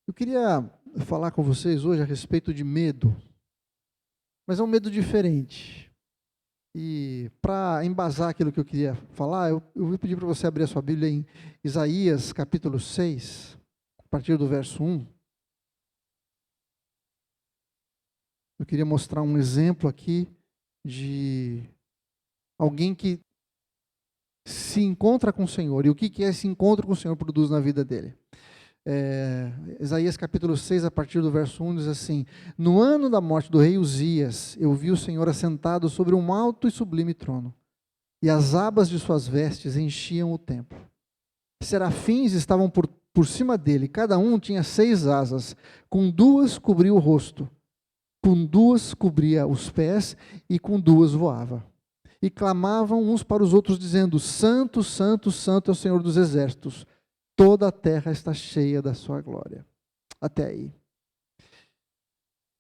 Eu queria falar com vocês hoje a respeito de medo, mas é um medo diferente. E para embasar aquilo que eu queria falar, eu vou pedir para você abrir a sua Bíblia em Isaías capítulo 6, a partir do verso 1. Eu queria mostrar um exemplo aqui de alguém que se encontra com o Senhor e o que esse encontro com o Senhor produz na vida dele. Isaías capítulo 6, a partir do verso 1, diz assim: No ano da morte do rei Uzias, eu vi o Senhor assentado sobre um alto e sublime trono, e as abas de suas vestes enchiam o templo. Serafins estavam por cima dele, cada um tinha 6 asas, com 2 cobria o rosto, com 2 cobria os pés, e com 2 voava. E clamavam uns para os outros, dizendo: Santo, Santo, Santo é o Senhor dos exércitos, toda a terra está cheia da sua glória. Até aí.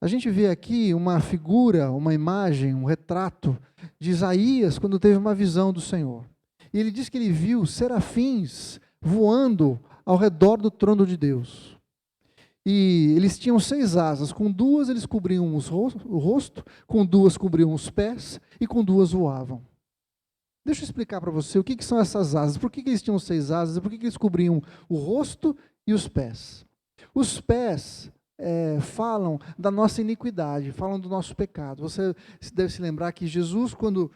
A gente vê aqui uma figura, uma imagem, um retrato de Isaías quando teve uma visão do Senhor. E ele diz que ele viu serafins voando ao redor do trono de Deus. E eles tinham 6 asas, com 2 eles cobriam o rosto, com 2 cobriam os pés e com 2 voavam. Deixa eu explicar para você o que são essas asas, por que eles tinham 6 asas e por que eles cobriam o rosto e os pés. Os pés falam da nossa iniquidade, falam do nosso pecado. Você deve se lembrar que Jesus, quando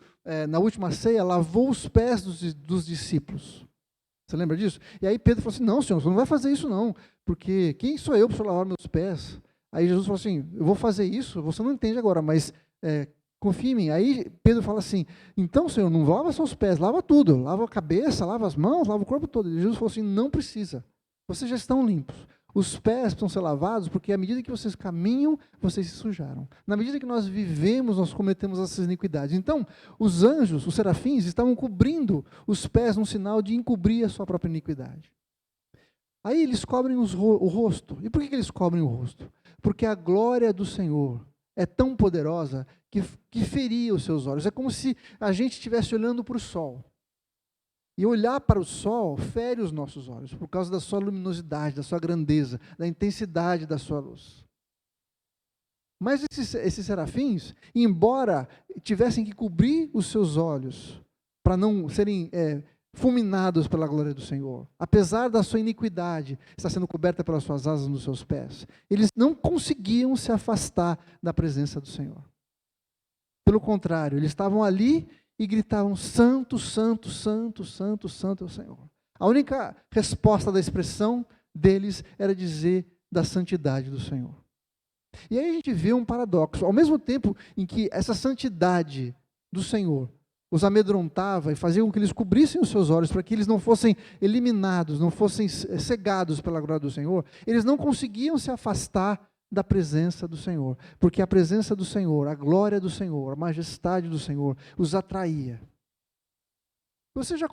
na última ceia, lavou os pés dos discípulos. Você lembra disso? E aí Pedro falou assim: não, Senhor, você não vai fazer isso não, porque quem sou eu para lavar meus pés? Aí Jesus falou assim: eu vou fazer isso, você não entende agora, mas confia em mim. Aí Pedro fala assim: então, Senhor, não lava só os pés, lava tudo, lava a cabeça, lava as mãos, lava o corpo todo. E Jesus falou assim: não precisa, vocês já estão limpos. Os pés precisam ser lavados, porque à medida que vocês caminham, vocês se sujaram. Na medida que nós vivemos, nós cometemos essas iniquidades. Então, os anjos, os serafins, estavam cobrindo os pés num sinal de encobrir a sua própria iniquidade. Aí eles cobrem o rosto. E por que eles cobrem o rosto? Porque a glória do Senhor é tão poderosa que feria os seus olhos. É como se a gente estivesse olhando para o sol. E olhar para o sol fere os nossos olhos, por causa da sua luminosidade, da sua grandeza, da intensidade da sua luz. Mas esses serafins, embora tivessem que cobrir os seus olhos, para não serem fulminados pela glória do Senhor, apesar da sua iniquidade estar sendo coberta pelas suas asas nos seus pés, eles não conseguiam se afastar da presença do Senhor. Pelo contrário, eles estavam ali e gritavam: Santo, Santo, Santo, Santo, Santo é o Senhor. A única resposta da expressão deles era dizer da santidade do Senhor. E aí a gente vê um paradoxo. Ao mesmo tempo em que essa santidade do Senhor os amedrontava e fazia com que eles cobrissem os seus olhos para que eles não fossem eliminados, não fossem cegados pela glória do Senhor, eles não conseguiam se afastar da presença do Senhor, porque a presença do Senhor, a glória do Senhor, a majestade do Senhor os atraía. Você já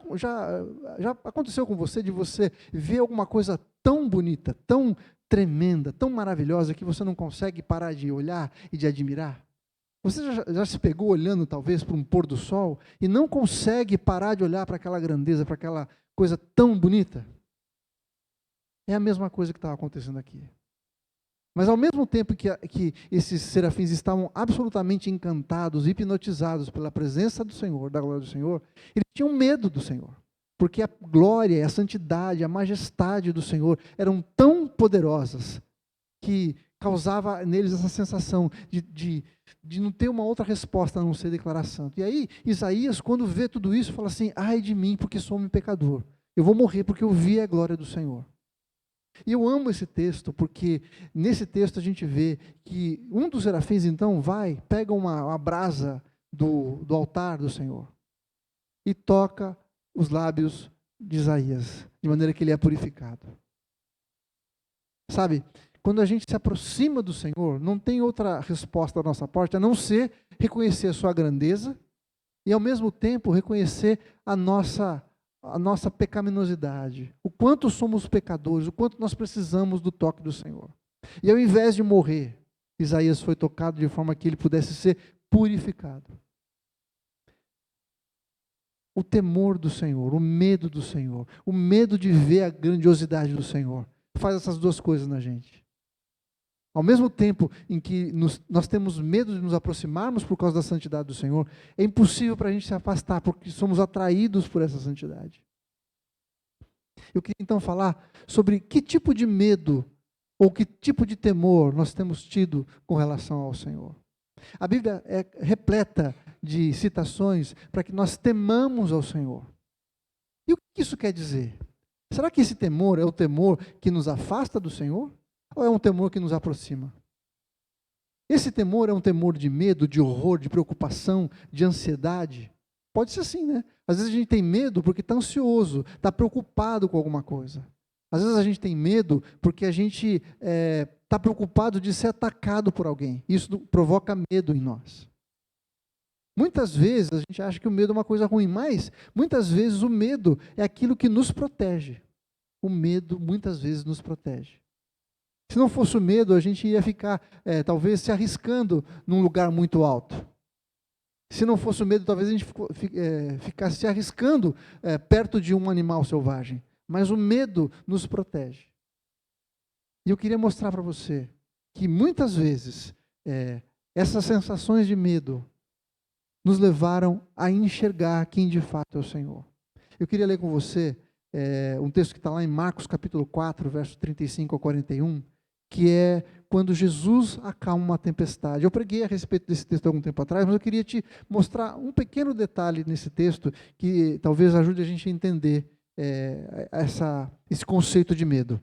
aconteceu com você de você ver alguma coisa tão bonita, tão tremenda, tão maravilhosa, que você não consegue parar de olhar e de admirar? Você já se pegou olhando talvez para um pôr do sol e não consegue parar de olhar para aquela grandeza, para aquela coisa tão bonita? É a mesma coisa que estava acontecendo aqui. Mas ao mesmo tempo que esses serafins estavam absolutamente encantados, hipnotizados pela presença do Senhor, da glória do Senhor, eles tinham medo do Senhor, porque a glória, a santidade, a majestade do Senhor eram tão poderosas que causava neles essa sensação de não ter uma outra resposta a não ser declarar santo. E aí Isaías, quando vê tudo isso, fala assim: ai de mim, porque sou um pecador, eu vou morrer porque eu vi a glória do Senhor. E eu amo esse texto, porque nesse texto a gente vê que um dos serafins então pega uma brasa do altar do Senhor e toca os lábios de Isaías, de maneira que ele é purificado. Sabe, quando a gente se aproxima do Senhor, não tem outra resposta da nossa parte a não ser reconhecer a sua grandeza e ao mesmo tempo reconhecer a nossa pecaminosidade, o quanto somos pecadores, o quanto nós precisamos do toque do Senhor. E ao invés de morrer, Isaías foi tocado de forma que ele pudesse ser purificado. O temor do Senhor, o medo do Senhor, o medo de ver a grandiosidade do Senhor, faz essas duas coisas na gente. Ao mesmo tempo em que nós temos medo de nos aproximarmos por causa da santidade do Senhor, é impossível para a gente se afastar, porque somos atraídos por essa santidade. Eu queria então falar sobre que tipo de medo ou que tipo de temor nós temos tido com relação ao Senhor. A Bíblia é repleta de citações para que nós temamos ao Senhor. E o que isso quer dizer? Será que esse temor é o temor que nos afasta do Senhor? Ou é um temor que nos aproxima? Esse temor é um temor de medo, de horror, de preocupação, de ansiedade? Pode ser assim, né? Às vezes a gente tem medo porque está ansioso, está preocupado com alguma coisa. Às vezes a gente tem medo porque a gente está preocupado de ser atacado por alguém. Isso provoca medo em nós. Muitas vezes a gente acha que o medo é uma coisa ruim, mas muitas vezes o medo é aquilo que nos protege. O medo muitas vezes nos protege. Se não fosse o medo, a gente ia ficar talvez se arriscando num lugar muito alto. Se não fosse o medo, talvez a gente ficasse se arriscando perto de um animal selvagem. Mas o medo nos protege. E eu queria mostrar para você que muitas vezes essas sensações de medo nos levaram a enxergar quem de fato é o Senhor. Eu queria ler com você um texto que está lá em Marcos capítulo 4, verso 35 a 41, que é quando Jesus acalma uma tempestade. Eu preguei a respeito desse texto há algum tempo atrás, mas eu queria te mostrar um pequeno detalhe nesse texto que talvez ajude a gente a entender esse conceito de medo.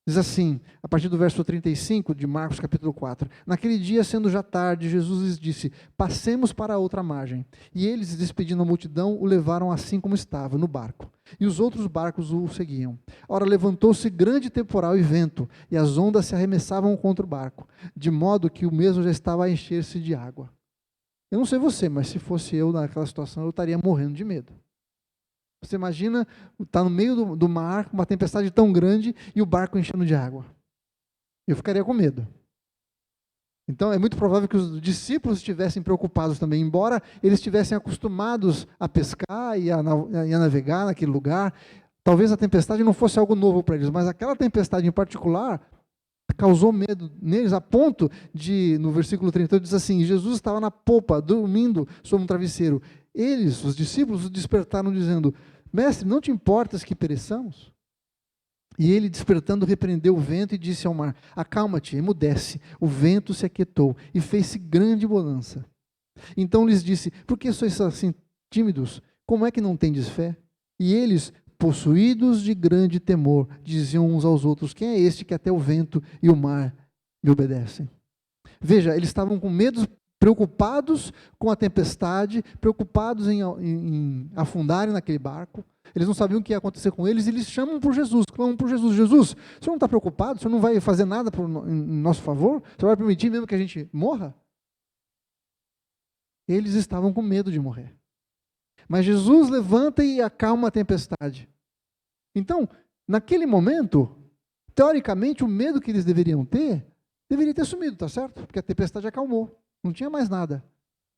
Diz assim, a partir do verso 35 de Marcos capítulo 4. Naquele dia, sendo já tarde, Jesus lhes disse, passemos para a outra margem. E eles, despedindo a multidão, o levaram assim como estava, no barco. E os outros barcos o seguiam. Ora, levantou-se grande temporal e vento, e as ondas se arremessavam contra o barco, de modo que o mesmo já estava a encher-se de água. Eu não sei você, mas se fosse eu naquela situação, eu estaria morrendo de medo. Você imagina, está no meio do mar, uma tempestade tão grande e o barco enchendo de água. Eu ficaria com medo. Então, é muito provável que os discípulos estivessem preocupados também, embora eles estivessem acostumados a pescar e a navegar naquele lugar. Talvez a tempestade não fosse algo novo para eles, mas aquela tempestade em particular causou medo neles, a ponto de, no versículo 38, diz assim, Jesus estava na popa, dormindo sobre um travesseiro. Eles, os discípulos, o despertaram dizendo, mestre, não te importas que pereçamos? E ele, despertando, repreendeu o vento e disse ao mar, acalma-te, emudece. O vento se aquietou e fez-se grande bonança. Então lhes disse, por que sois assim tímidos? Como é que não tendes fé? E eles, possuídos de grande temor, diziam uns aos outros, quem é este que até o vento e o mar lhe obedecem? Veja, eles estavam com medo, preocupados com a tempestade, preocupados em afundarem naquele barco. Eles não sabiam o que ia acontecer com eles, e eles chamam por Jesus, clamam por Jesus. Jesus, o senhor não está preocupado? O senhor não vai fazer nada em nosso favor? O senhor vai permitir mesmo que a gente morra? Eles estavam com medo de morrer. Mas Jesus levanta e acalma a tempestade. Então, naquele momento, teoricamente, o medo que eles deveriam ter, deveria ter sumido, tá certo? Porque a tempestade acalmou. Não tinha mais nada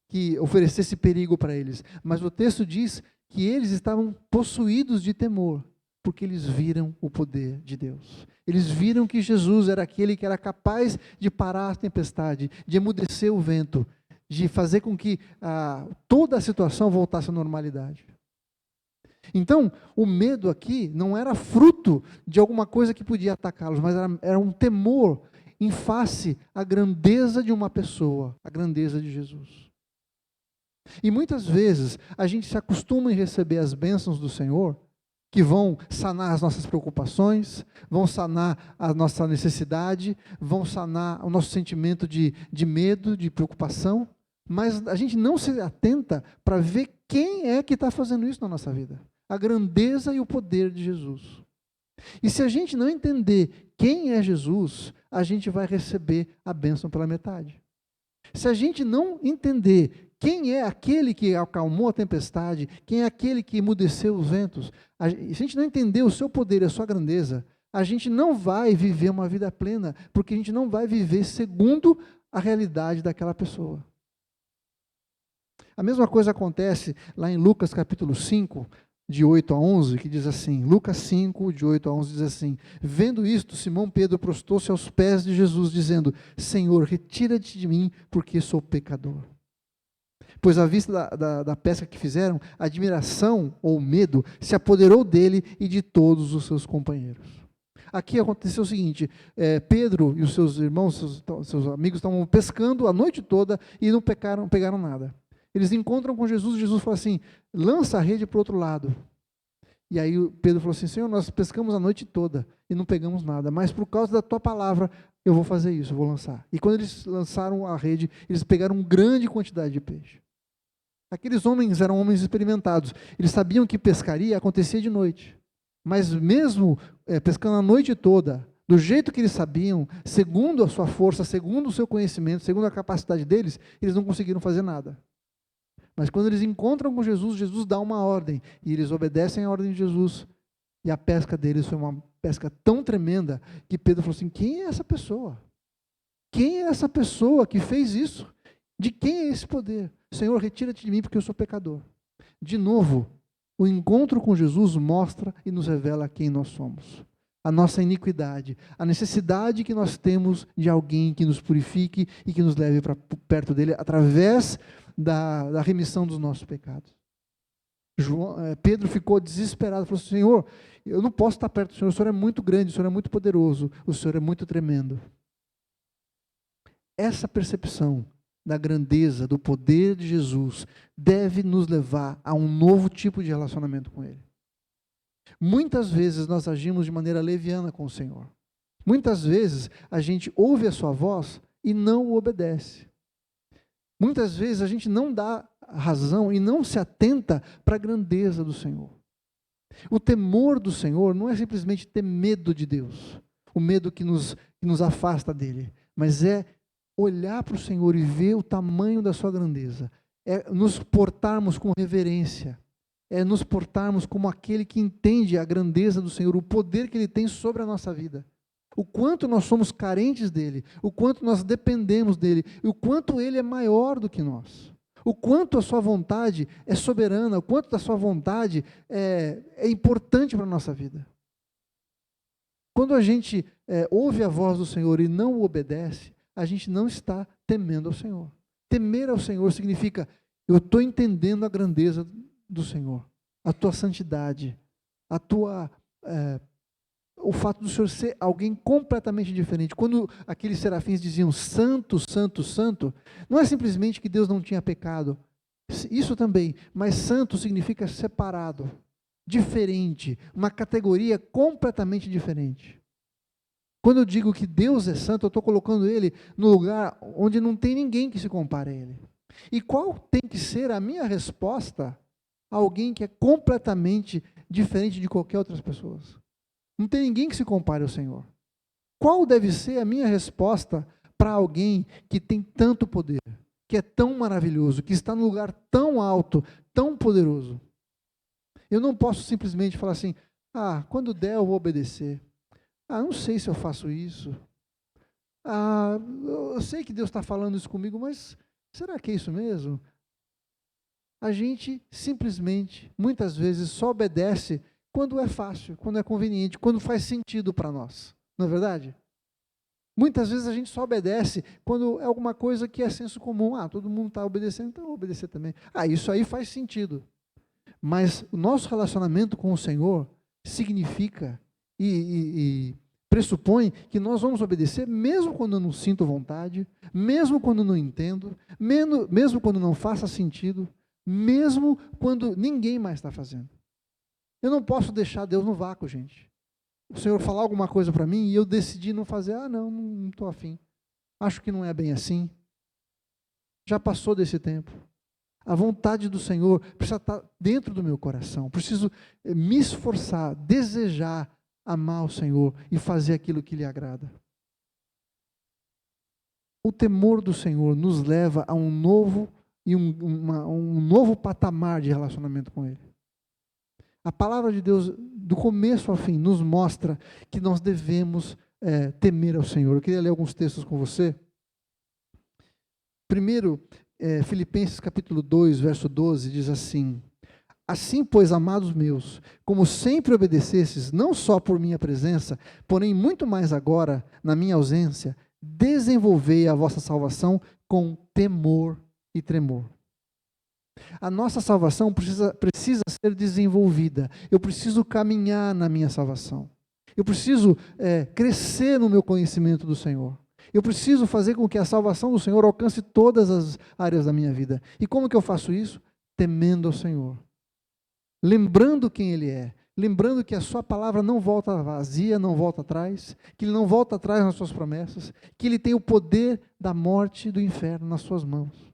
que oferecesse perigo para eles. Mas o texto diz que eles estavam possuídos de temor, porque eles viram o poder de Deus. Eles viram que Jesus era aquele que era capaz de parar a tempestade, de emudecer o vento, de fazer com que toda a situação voltasse à normalidade. Então, o medo aqui não era fruto de alguma coisa que podia atacá-los, mas era um temor em face à grandeza de uma pessoa, a grandeza de Jesus. E muitas vezes a gente se acostuma em receber as bênçãos do Senhor, que vão sanar as nossas preocupações, vão sanar a nossa necessidade, vão sanar o nosso sentimento de medo, de preocupação, mas a gente não se atenta para ver quem é que está fazendo isso na nossa vida. A grandeza e o poder de Jesus. E se a gente não entender quem é Jesus, a gente vai receber a bênção pela metade. Se a gente não entender quem é aquele que acalmou a tempestade, quem é aquele que emudeceu os ventos, se a gente não entender o seu poder e a sua grandeza, a gente não vai viver uma vida plena, porque a gente não vai viver segundo a realidade daquela pessoa. A mesma coisa acontece lá em Lucas capítulo 5, de 8 a 11, que diz assim, Lucas 5, de 8 a 11, diz assim: vendo isto, Simão Pedro prostou-se aos pés de Jesus, dizendo: Senhor, retira-te de mim, porque sou pecador. Pois à vista da pesca que fizeram, a admiração ou medo se apoderou dele e de todos os seus companheiros. Aqui aconteceu o seguinte, Pedro e os seus irmãos, seus amigos, estavam pescando a noite toda e não pegaram nada. Eles encontram com Jesus e Jesus fala assim, lança a rede para o outro lado. E aí Pedro falou assim, Senhor, nós pescamos a noite toda e não pegamos nada, mas por causa da tua palavra, eu vou fazer isso, eu vou lançar. E quando eles lançaram a rede, eles pegaram uma grande quantidade de peixe. Aqueles homens eram homens experimentados, eles sabiam que pescaria acontecia de noite. Mas mesmo pescando a noite toda, do jeito que eles sabiam, segundo a sua força, segundo o seu conhecimento, segundo a capacidade deles, eles não conseguiram fazer nada. Mas quando eles encontram com Jesus, Jesus dá uma ordem, e eles obedecem a ordem de Jesus, e a pesca deles foi uma pesca tão tremenda, que Pedro falou assim, quem é essa pessoa? Quem é essa pessoa que fez isso? De quem é esse poder? Senhor, retira-te de mim, porque eu sou pecador. De novo, o encontro com Jesus mostra e nos revela quem nós somos. A nossa iniquidade, a necessidade que nós temos de alguém que nos purifique e que nos leve para perto dele, através da remissão dos nossos pecados. Pedro ficou desesperado, falou assim, Senhor, eu não posso estar perto do Senhor, o Senhor é muito grande, o Senhor é muito poderoso, o Senhor é muito tremendo. Essa percepção da grandeza, do poder de Jesus, deve nos levar a um novo tipo de relacionamento com Ele. Muitas vezes nós agimos de maneira leviana com o Senhor. Muitas vezes a gente ouve a sua voz e não o obedece. Muitas vezes a gente não dá razão e não se atenta para a grandeza do Senhor. O temor do Senhor não é simplesmente ter medo de Deus, o medo que nos afasta dele, mas é olhar para o Senhor e ver o tamanho da sua grandeza, é nos portarmos com reverência, é nos portarmos como aquele que entende a grandeza do Senhor, o poder que Ele tem sobre a nossa vida, o quanto nós somos carentes dEle, o quanto nós dependemos dEle, e o quanto Ele é maior do que nós, o quanto a sua vontade é soberana, o quanto da sua vontade é importante para a nossa vida. Quando a gente ouve a voz do Senhor e não o obedece, a gente não está temendo ao Senhor. Temer ao Senhor significa, eu estou entendendo a grandeza do Senhor, a tua santidade, o fato do Senhor ser alguém completamente diferente. Quando aqueles serafins diziam santo, santo, santo, não é simplesmente que Deus não tinha pecado, isso também, mas santo significa separado, diferente, uma categoria completamente diferente. Quando eu digo que Deus é santo, eu estou colocando Ele no lugar onde não tem ninguém que se compare a Ele. E qual tem que ser a minha resposta a alguém que é completamente diferente de qualquer outra pessoa? Não tem ninguém que se compare ao Senhor. Qual deve ser a minha resposta para alguém que tem tanto poder, que é tão maravilhoso, que está num lugar tão alto, tão poderoso? Eu não posso simplesmente falar assim, quando der eu vou obedecer. Não sei se eu faço isso. Eu sei que Deus está falando isso comigo, mas será que é isso mesmo? A gente simplesmente, muitas vezes, só obedece quando é fácil, quando é conveniente, quando faz sentido para nós. Não é verdade? Muitas vezes a gente só obedece quando é alguma coisa que é senso comum. Todo mundo está obedecendo, então eu vou obedecer também. Isso aí faz sentido. Mas o nosso relacionamento com o Senhor significa e pressupõe que nós vamos obedecer mesmo quando eu não sinto vontade, mesmo quando eu não entendo, mesmo quando não faça sentido, mesmo quando ninguém mais está fazendo. Eu não posso deixar Deus no vácuo, gente. O Senhor falar alguma coisa para mim e eu decidir não fazer, não estou afim. Acho que não é bem assim. Já passou desse tempo. A vontade do Senhor precisa estar dentro do meu coração. Preciso me esforçar, desejar amar o Senhor e fazer aquilo que lhe agrada. O temor do Senhor nos leva a um novo patamar de relacionamento com Ele. A palavra de Deus, do começo ao fim, nos mostra que nós devemos temer ao Senhor. Eu queria ler alguns textos com você. Primeiro, Filipenses capítulo 2, verso 12, diz assim: Assim, pois, amados meus, como sempre obedecestes, não só por minha presença, porém muito mais agora, na minha ausência, desenvolvei a vossa salvação com temor e tremor. A nossa salvação precisa ser desenvolvida. Eu preciso caminhar na minha salvação. Eu preciso crescer no meu conhecimento do Senhor. Eu preciso fazer com que a salvação do Senhor alcance todas as áreas da minha vida. E como que eu faço isso? Temendo ao Senhor. Lembrando quem Ele é. Lembrando que a sua palavra não volta vazia, não volta atrás. Que Ele não volta atrás nas suas promessas. Que Ele tem o poder da morte e do inferno nas suas mãos.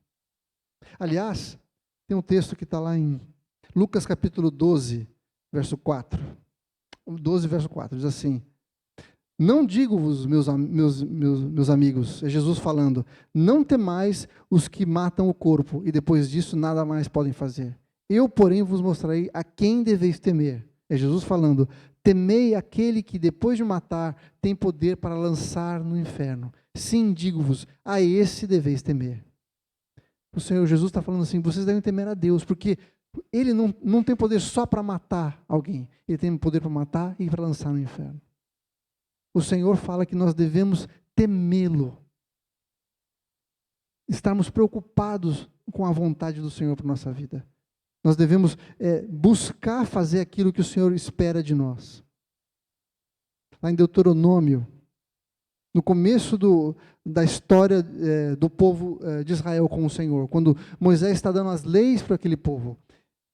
Aliás, tem um texto que está lá em Lucas capítulo 12, verso 4. 12, verso 4, diz assim: não digo-vos, meus amigos, é Jesus falando, não temais os que matam o corpo, e depois disso nada mais podem fazer. Eu, porém, vos mostrarei a quem deveis temer. É Jesus falando, temei aquele que depois de matar tem poder para lançar no inferno. Sim, digo-vos, a esse deveis temer. O Senhor Jesus está falando assim, vocês devem temer a Deus, porque Ele não tem poder só para matar alguém, Ele tem poder para matar e para lançar no inferno. O Senhor fala que nós devemos temê-lo, estarmos preocupados com a vontade do Senhor para a nossa vida. Nós devemos buscar fazer aquilo que o Senhor espera de nós. Lá em Deuteronômio, no começo da história do povo de Israel com o Senhor, quando Moisés está dando as leis para aquele povo,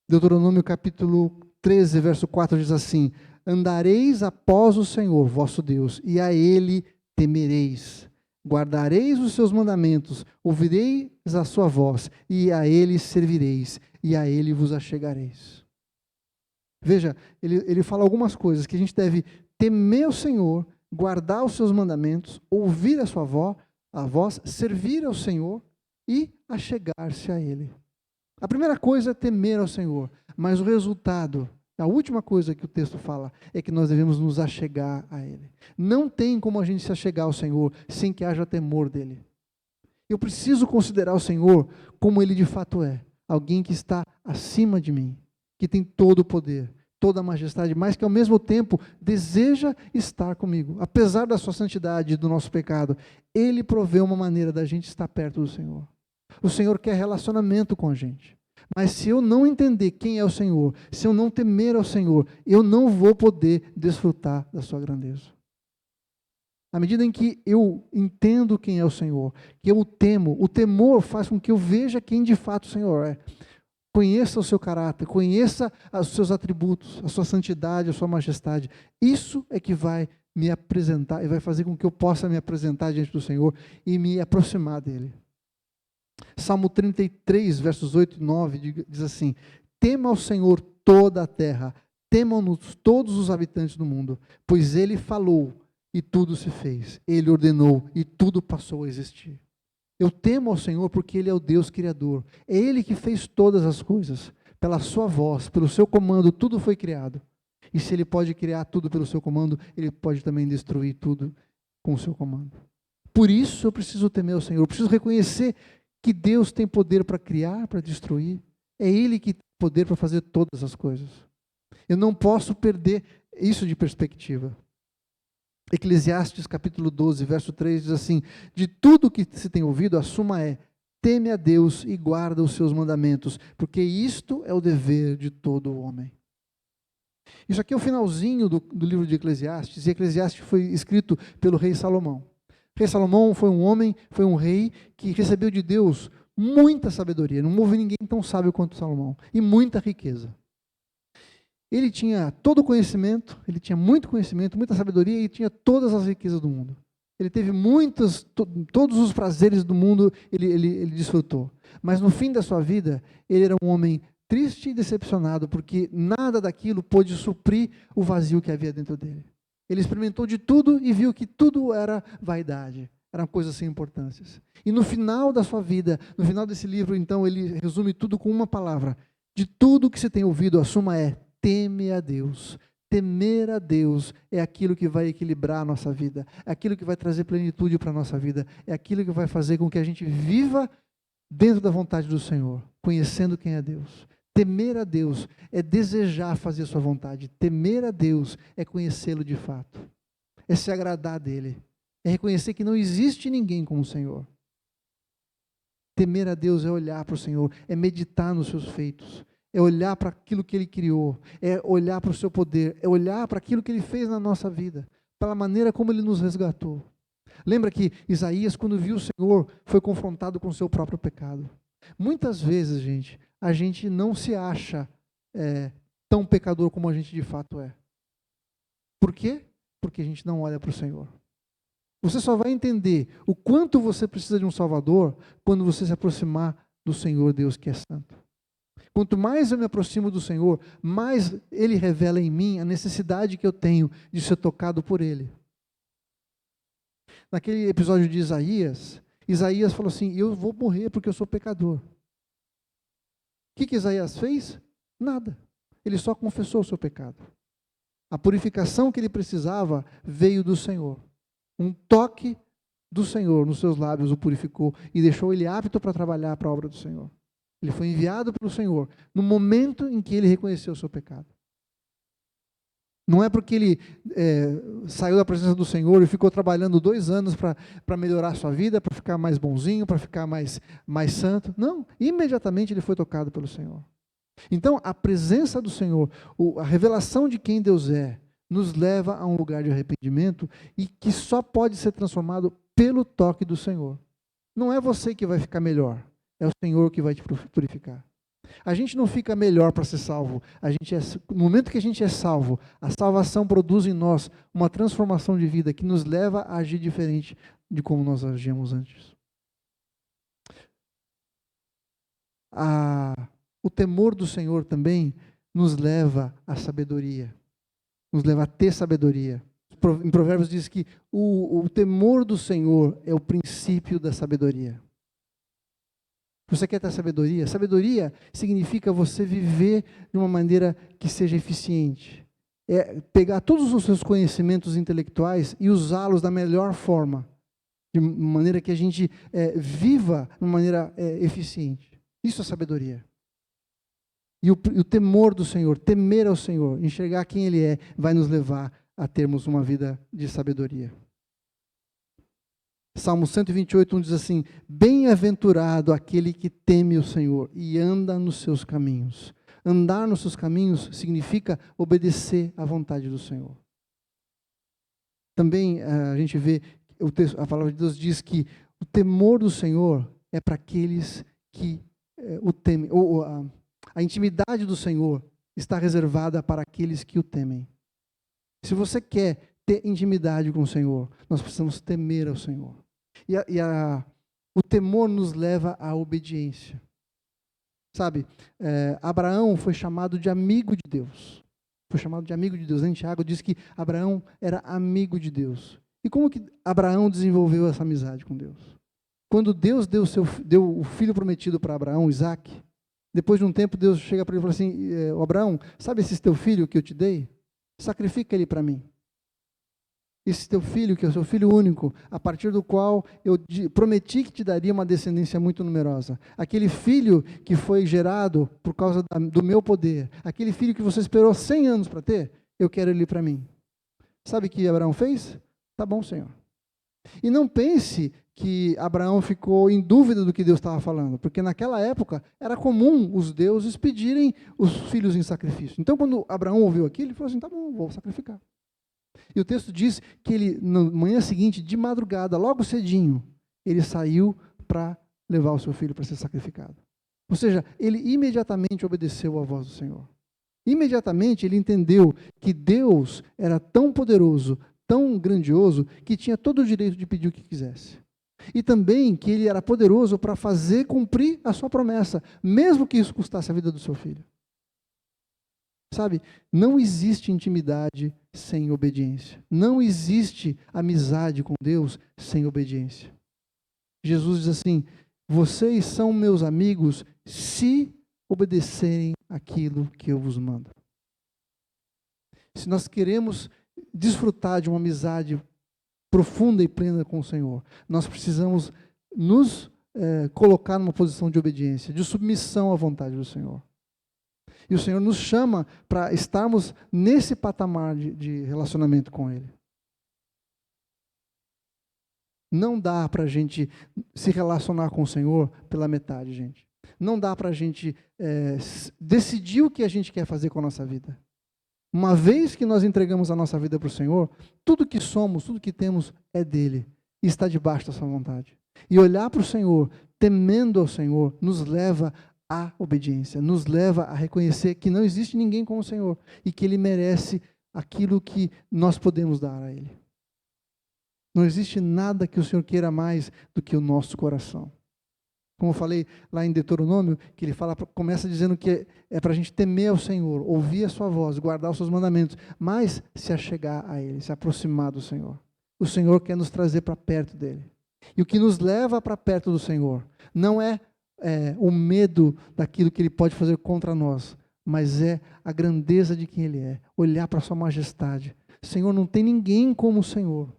Deuteronômio capítulo 13, verso 4 diz assim: andareis após o Senhor, vosso Deus, e a Ele temereis. Guardareis os seus mandamentos, ouvireis a sua voz, e a Ele servireis, e a Ele vos achegareis. Veja, ele fala algumas coisas, que a gente deve temer o Senhor, guardar os seus mandamentos, ouvir a sua voz, servir ao Senhor e achegar-se a Ele. A primeira coisa é temer ao Senhor, mas o resultado, a última coisa que o texto fala, é que nós devemos nos achegar a Ele. Não tem como a gente se achegar ao Senhor sem que haja temor dEle. Eu preciso considerar o Senhor como Ele de fato é, alguém que está acima de mim, que tem todo o poder, toda a majestade, mas que ao mesmo tempo deseja estar comigo. Apesar da sua santidade e do nosso pecado, Ele provê uma maneira da gente estar perto do Senhor. O Senhor quer relacionamento com a gente. Mas se eu não entender quem é o Senhor, se eu não temer ao Senhor, eu não vou poder desfrutar da sua grandeza. À medida em que eu entendo quem é o Senhor, que eu o temo, o temor faz com que eu veja quem de fato o Senhor é. Conheça o seu caráter, conheça os seus atributos, a sua santidade, a sua majestade. Isso é que vai me apresentar e vai fazer com que eu possa me apresentar diante do Senhor e me aproximar dEle. Salmo 33, versos 8 e 9, diz assim: tema ao Senhor toda a terra, temam-nos todos os habitantes do mundo, pois Ele falou e tudo se fez, Ele ordenou e tudo passou a existir. Eu temo ao Senhor porque Ele é o Deus Criador, é Ele que fez todas as coisas, pela sua voz, pelo seu comando, tudo foi criado. E se Ele pode criar tudo pelo seu comando, Ele pode também destruir tudo com o seu comando. Por isso eu preciso temer ao Senhor, eu preciso reconhecer que Deus tem poder para criar, para destruir. É Ele que tem poder para fazer todas as coisas. Eu não posso perder isso de perspectiva. Eclesiastes capítulo 12, verso 3 diz assim: de tudo que se tem ouvido, a suma é: teme a Deus e guarda os seus mandamentos, porque isto é o dever de todo homem. Isso aqui é o finalzinho do livro de Eclesiastes, e Eclesiastes foi escrito pelo rei Salomão. O rei Salomão foi um homem, foi um rei que recebeu de Deus muita sabedoria. Não houve ninguém tão sábio quanto Salomão. E muita riqueza. Ele tinha todo o conhecimento, ele tinha muito conhecimento, muita sabedoria e tinha todas as riquezas do mundo. Ele teve todos os prazeres do mundo, ele desfrutou. Mas no fim da sua vida, ele era um homem triste e decepcionado, porque nada daquilo pôde suprir o vazio que havia dentro dele. Ele experimentou de tudo e viu que tudo era vaidade, eram coisas sem importância. E no final da sua vida, no final desse livro, então, ele resume tudo com uma palavra: de tudo que você tem ouvido, a suma é: teme a Deus. Temer a Deus é aquilo que vai equilibrar a nossa vida, é aquilo que vai trazer plenitude para a nossa vida, é aquilo que vai fazer com que a gente viva dentro da vontade do Senhor, conhecendo quem é Deus, Temer a Deus é desejar fazer a sua vontade. Temer a Deus é conhecê-lo de fato. É se agradar dele. É reconhecer que não existe ninguém como o Senhor. Temer a Deus é olhar para o Senhor, é meditar nos seus feitos, é olhar para aquilo que Ele criou, é olhar para o seu poder, é olhar para aquilo que Ele fez na nossa vida, pela maneira como Ele nos resgatou. Lembra que Isaías, quando viu o Senhor, foi confrontado com o seu próprio pecado. Muitas vezes, gente, a gente não se acha tão pecador como a gente de fato é. Por quê? Porque a gente não olha para o Senhor. Você só vai entender o quanto você precisa de um Salvador quando você se aproximar do Senhor Deus que é santo. Quanto mais eu me aproximo do Senhor, mais Ele revela em mim a necessidade que eu tenho de ser tocado por Ele. Naquele episódio de Isaías, Isaías falou assim: eu vou morrer porque eu sou pecador. O que Isaías fez? Nada. Ele só confessou o seu pecado. A purificação que ele precisava veio do Senhor. Um toque do Senhor nos seus lábios o purificou e deixou ele apto para trabalhar para a obra do Senhor. Ele foi enviado pelo Senhor no momento em que ele reconheceu o seu pecado. Não é porque ele saiu da presença do Senhor e ficou trabalhando 2 anos para melhorar a sua vida, para ficar mais bonzinho, para ficar mais santo. Não, imediatamente ele foi tocado pelo Senhor. Então, a presença do Senhor, a revelação de quem Deus é, nos leva a um lugar de arrependimento e que só pode ser transformado pelo toque do Senhor. Não é você que vai ficar melhor, é o Senhor que vai te purificar. A gente não fica melhor para ser salvo. No momento que a gente é salvo, a salvação produz em nós uma transformação de vida que nos leva a agir diferente de como nós agíamos antes. O temor do Senhor também nos leva à sabedoria. Nos leva a ter sabedoria. Em Provérbios diz que o temor do Senhor é o princípio da sabedoria. Você quer ter sabedoria? Sabedoria significa você viver de uma maneira que seja eficiente. É pegar todos os seus conhecimentos intelectuais e usá-los da melhor forma, de maneira que a gente viva de uma maneira eficiente. Isso é sabedoria. E o temor do Senhor, temer ao Senhor, enxergar quem Ele é, vai nos levar a termos uma vida de sabedoria. Salmo 128, diz assim: bem-aventurado aquele que teme o Senhor e anda nos seus caminhos. Andar nos seus caminhos significa obedecer à vontade do Senhor. Também a gente vê, a palavra de Deus diz que o temor do Senhor é para aqueles que o temem. A intimidade do Senhor está reservada para aqueles que o temem. Se você quer ter intimidade com o Senhor, nós precisamos temer ao Senhor. O temor nos leva à obediência. Sabe, Abraão foi chamado de amigo de Deus. Foi chamado de amigo de Deus. Em Tiago diz que Abraão era amigo de Deus. E como que Abraão desenvolveu essa amizade com Deus? Quando Deus deu o filho prometido para Abraão, Isaque, depois de um tempo Deus chega para ele e fala assim: Abraão, sabe esse teu filho que eu te dei? Sacrifica ele para mim. Esse teu filho, que é o seu filho único, a partir do qual eu prometi que te daria uma descendência muito numerosa. Aquele filho que foi gerado por causa do meu poder. Aquele filho que você esperou 100 anos para ter, eu quero ele para mim. Sabe o que Abraão fez? Tá bom, Senhor. E não pense que Abraão ficou em dúvida do que Deus estava falando, porque naquela época era comum os deuses pedirem os filhos em sacrifício. Então, quando Abraão ouviu aquilo, ele falou assim: tá bom, vou sacrificar. E o texto diz que ele, na manhã seguinte, de madrugada, logo cedinho, ele saiu para levar o seu filho para ser sacrificado. Ou seja, ele imediatamente obedeceu à voz do Senhor. Imediatamente ele entendeu que Deus era tão poderoso, tão grandioso, que tinha todo o direito de pedir o que quisesse. E também que ele era poderoso para fazer cumprir a sua promessa, mesmo que isso custasse a vida do seu filho. Sabe, não existe intimidade sem obediência. Não existe amizade com Deus sem obediência. Jesus diz assim: vocês são meus amigos se obedecerem aquilo que eu vos mando. Se nós queremos desfrutar de uma amizade profunda e plena com o Senhor, nós precisamos nos colocar numa posição de obediência, de submissão à vontade do Senhor. E o Senhor nos chama para estarmos nesse patamar de relacionamento com Ele. Não dá para a gente se relacionar com o Senhor pela metade, gente. Não dá para a gente decidir o que a gente quer fazer com a nossa vida. Uma vez que nós entregamos a nossa vida para o Senhor, tudo que somos, tudo que temos é dele e está debaixo da sua vontade. E olhar para o Senhor, temendo ao Senhor, nos leva à obediência, nos leva a reconhecer que não existe ninguém como o Senhor e que Ele merece aquilo que nós podemos dar a Ele. Não existe nada que o Senhor queira mais do que o nosso coração. Como eu falei lá em Deuteronômio, que ele começa dizendo que é para a gente temer ao Senhor, ouvir a sua voz, guardar os seus mandamentos, mas se achegar a Ele, se aproximar do Senhor. O Senhor quer nos trazer para perto dEle. E o que nos leva para perto do Senhor não é o medo daquilo que Ele pode fazer contra nós, mas é a grandeza de quem Ele é, olhar para a sua majestade. Senhor, não tem ninguém como o Senhor.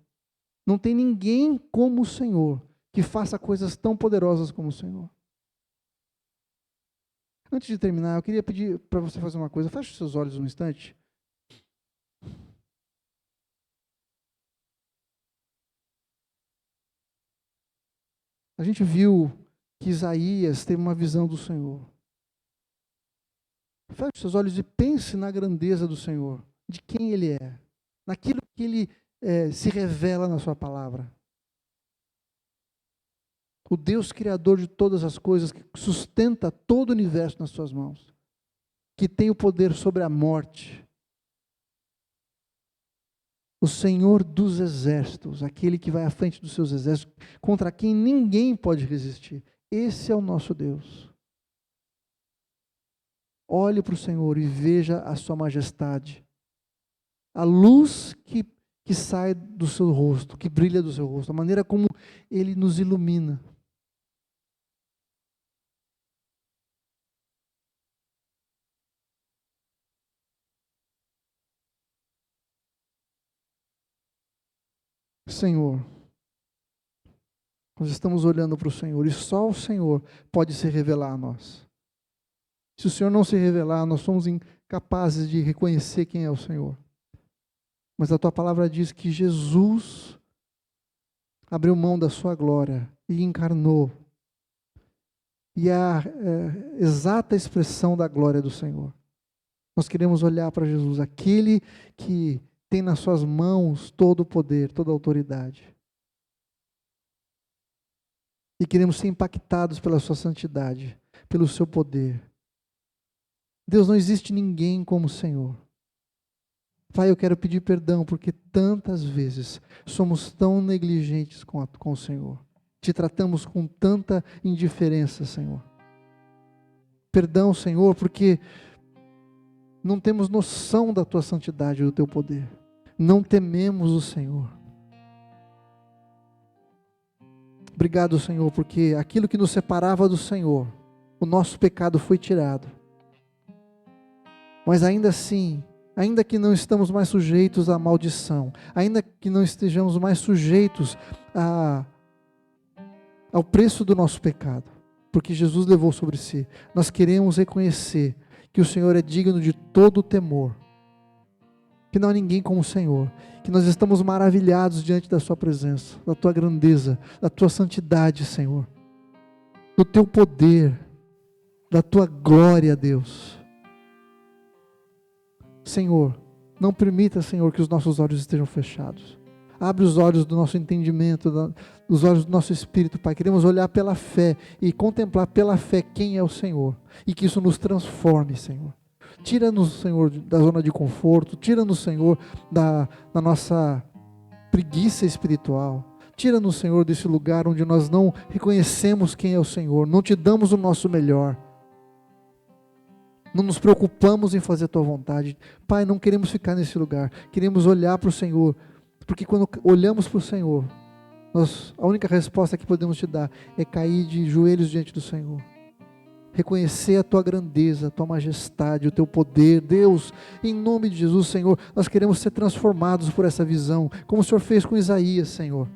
Não tem ninguém como o Senhor que faça coisas tão poderosas como o Senhor. Antes de terminar, eu queria pedir para você fazer uma coisa. Feche os seus olhos um instante. A gente viu que Isaías teve uma visão do Senhor. Feche os seus olhos e pense na grandeza do Senhor, de quem Ele é, naquilo que Ele se revela na sua palavra. O Deus criador de todas as coisas, que sustenta todo o universo nas suas mãos, que tem o poder sobre a morte. O Senhor dos exércitos, aquele que vai à frente dos seus exércitos, contra quem ninguém pode resistir. Esse é o nosso Deus. Olhe para o Senhor e veja a sua majestade. A luz que sai do seu rosto, que brilha do seu rosto, a maneira como Ele nos ilumina. Senhor, nós estamos olhando para o Senhor e só o Senhor pode se revelar a nós. Se o Senhor não se revelar, nós somos incapazes de reconhecer quem é o Senhor. Mas a tua palavra diz que Jesus abriu mão da sua glória e encarnou. E é a exata expressão da glória do Senhor. Nós queremos olhar para Jesus, aquele que tem nas suas mãos todo o poder, toda a autoridade. E queremos ser impactados pela sua santidade, pelo seu poder. Deus, não existe ninguém como o Senhor. Pai, eu quero pedir perdão, porque tantas vezes somos tão negligentes com o Senhor. Te tratamos com tanta indiferença, Senhor. Perdão, Senhor, porque não temos noção da tua santidade e do teu poder. Não tememos o Senhor. Obrigado, Senhor, porque aquilo que nos separava do Senhor, o nosso pecado foi tirado. Mas ainda assim, ainda que não estamos mais sujeitos à maldição, ainda que não estejamos mais sujeitos ao preço do nosso pecado, porque Jesus levou sobre si, nós queremos reconhecer que o Senhor é digno de todo o temor, que não há ninguém como o Senhor, que nós estamos maravilhados diante da sua presença, da tua grandeza, da tua santidade, Senhor, do teu poder, da tua glória, Deus. Senhor, não permita, Senhor, que os nossos olhos estejam fechados. Abre os olhos do nosso entendimento, os olhos do nosso espírito, Pai. Queremos olhar pela fé e contemplar pela fé quem é o Senhor, e que isso nos transforme, Senhor. Tira-nos, Senhor, da zona de conforto, tira-nos, Senhor, da nossa preguiça espiritual. Tira-nos, Senhor, desse lugar onde nós não reconhecemos quem é o Senhor, não te damos o nosso melhor. Não nos preocupamos em fazer a tua vontade. Pai, não queremos ficar nesse lugar. Queremos olhar para o Senhor. Porque quando olhamos para o Senhor, a única resposta que podemos te dar é cair de joelhos diante do Senhor. Reconhecer a tua grandeza, a tua majestade, o teu poder. Deus, em nome de Jesus, Senhor, nós queremos ser transformados por essa visão, como o Senhor fez com Isaías, Senhor.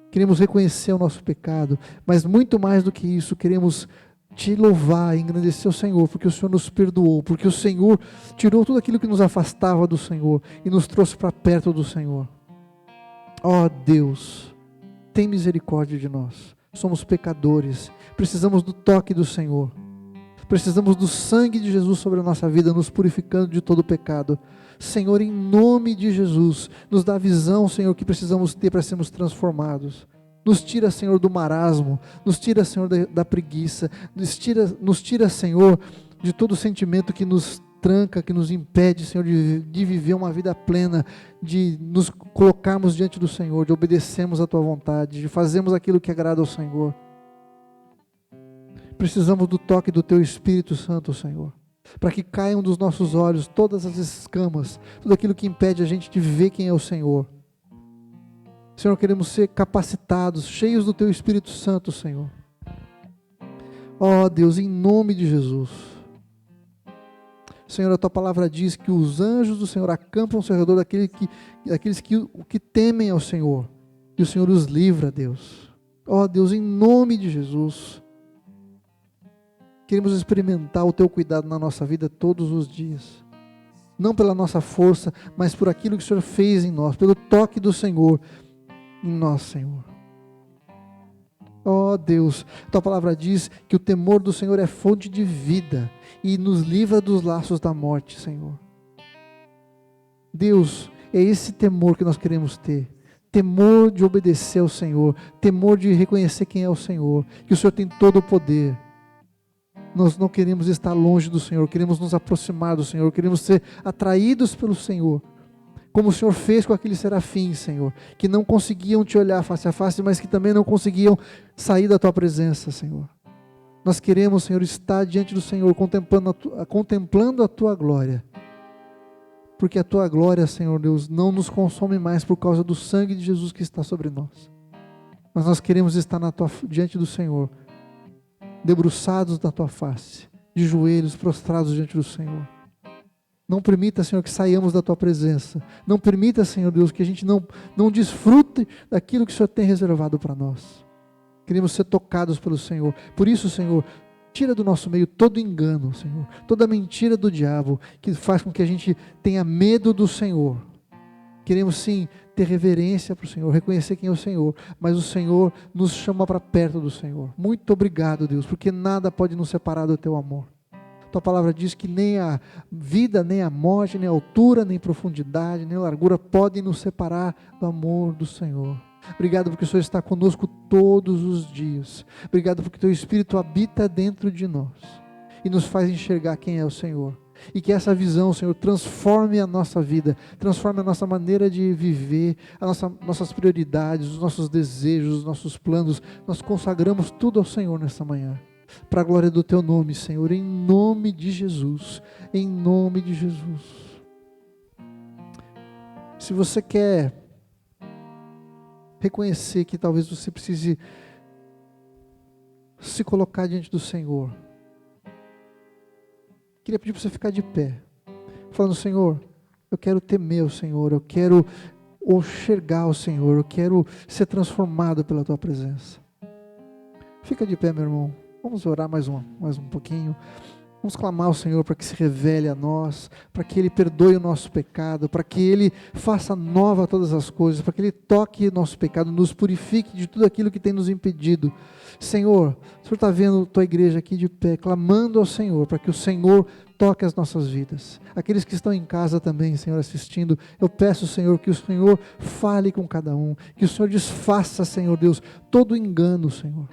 Queremos reconhecer o nosso pecado, mas muito mais do que isso, queremos te louvar e engrandecer o Senhor, porque o Senhor nos perdoou, porque o Senhor tirou tudo aquilo que nos afastava do Senhor e nos trouxe para perto do Senhor. Ó Deus, tem misericórdia de nós. Somos pecadores, precisamos do toque do Senhor. Precisamos do sangue de Jesus sobre a nossa vida, nos purificando de todo pecado. Senhor, em nome de Jesus, nos dá a visão, Senhor, que precisamos ter para sermos transformados. Nos tira, Senhor, do marasmo, nos tira, Senhor, da preguiça, nos tira, Senhor, de todo sentimento que nos tranca, que nos impede, Senhor, de viver uma vida plena, de nos colocarmos diante do Senhor, de obedecermos a Tua vontade, de fazermos aquilo que agrada ao Senhor. Precisamos do toque do Teu Espírito Santo, Senhor, para que caiam dos nossos olhos todas as escamas, tudo aquilo que impede a gente de ver quem é o Senhor. Senhor, queremos ser capacitados, cheios do Teu Espírito Santo, Senhor. Ó Deus, em nome de Jesus. Senhor, a Tua palavra diz que os anjos do Senhor acampam ao seu redor daqueles que temem ao Senhor. E o Senhor os livra, Deus. Ó Deus, em nome de Jesus. Queremos experimentar o Teu cuidado na nossa vida todos os dias. Não pela nossa força, mas por aquilo que o Senhor fez em nós, pelo toque do Senhor em nós, Senhor. Ó Deus, Tua palavra diz que o temor do Senhor é fonte de vida e nos livra dos laços da morte, Senhor. Deus, é esse temor que nós queremos ter. Temor de obedecer ao Senhor, temor de reconhecer quem é o Senhor, que o Senhor tem todo o poder. Nós não queremos estar longe do Senhor, queremos nos aproximar do Senhor, queremos ser atraídos pelo Senhor, como o Senhor fez com aqueles serafins, Senhor, que não conseguiam te olhar face a face, mas que também não conseguiam sair da Tua presença, Senhor. Nós queremos, Senhor, estar diante do Senhor, contemplando a Tua glória, porque a Tua glória, Senhor Deus, não nos consome mais por causa do sangue de Jesus que está sobre nós, mas nós queremos estar diante do Senhor, debruçados na Tua face, de joelhos prostrados diante do Senhor. Não permita, Senhor, que saiamos da Tua presença. Não permita, Senhor Deus, que a gente não desfrute daquilo que o Senhor tem reservado para nós. Queremos ser tocados pelo Senhor. Por isso, Senhor, tira do nosso meio todo engano, Senhor, toda mentira do diabo, que faz com que a gente tenha medo do Senhor. Queremos sim ter reverência para o Senhor, reconhecer quem é o Senhor, mas o Senhor nos chama para perto do Senhor. Muito obrigado, Deus, porque nada pode nos separar do Teu amor. Tua palavra diz que nem a vida, nem a morte, nem a altura, nem profundidade, nem a largura podem nos separar do amor do Senhor. Obrigado porque o Senhor está conosco todos os dias. Obrigado porque Teu Espírito habita dentro de nós e nos faz enxergar quem é o Senhor. E que essa visão, Senhor, transforme a nossa vida, transforme a nossa maneira de viver, nossas prioridades, os nossos desejos, os nossos planos. Nós consagramos tudo ao Senhor nessa manhã, para a glória do Teu nome, Senhor, em nome de Jesus, em nome de Jesus. Se você quer reconhecer que talvez você precise se colocar diante do Senhor, queria pedir para você ficar de pé, falando: Senhor, eu quero temer o Senhor, eu quero enxergar o Senhor, eu quero ser transformado pela Tua presença. Fica de pé, meu irmão. Vamos orar mais um pouquinho. Vamos clamar ao Senhor para que se revele a nós, para que Ele perdoe o nosso pecado, para que Ele faça nova todas as coisas, para que Ele toque o nosso pecado, nos purifique de tudo aquilo que tem nos impedido. Senhor, o Senhor está vendo a Tua igreja aqui de pé, clamando ao Senhor, para que o Senhor toque as nossas vidas. Aqueles que estão em casa também, Senhor, assistindo, eu peço, Senhor, que o Senhor fale com cada um, que o Senhor desfaça, Senhor Deus, todo engano, Senhor.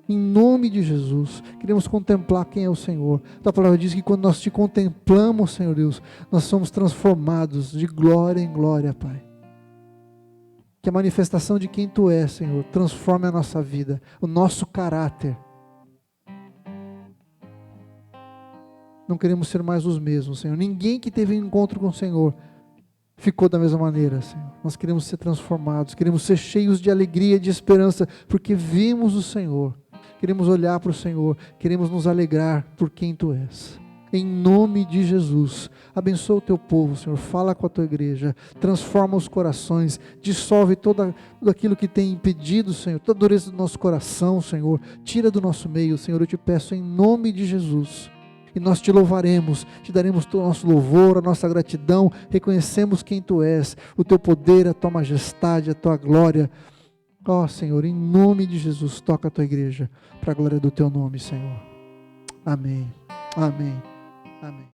Em nome de Jesus, queremos contemplar quem é o Senhor. A palavra diz que quando nós Te contemplamos, Senhor Deus, nós somos transformados de glória em glória, Pai. Que a manifestação de quem Tu és, Senhor, transforme a nossa vida, o nosso caráter. Não queremos ser mais os mesmos, Senhor. Ninguém que teve um encontro com o Senhor ficou da mesma maneira, Senhor. Nós queremos ser transformados, queremos ser cheios de alegria e de esperança, porque vimos o Senhor. Queremos olhar para o Senhor, queremos nos alegrar por quem Tu és. em nome de Jesus. Abençoa o teu povo, Senhor, fala com a tua igreja, transforma os corações, dissolve tudo aquilo que tem impedido, Senhor, toda a dureza do nosso coração, Senhor, tira do nosso meio, Senhor, eu te peço em nome de Jesus. E nós te louvaremos, te daremos o nosso louvor, a nossa gratidão, reconhecemos quem tu és, o teu poder, a tua majestade, a tua glória. Ó Senhor, em nome de Jesus, toca a tua igreja, para a glória do teu nome, Senhor. Amém, amém, amém.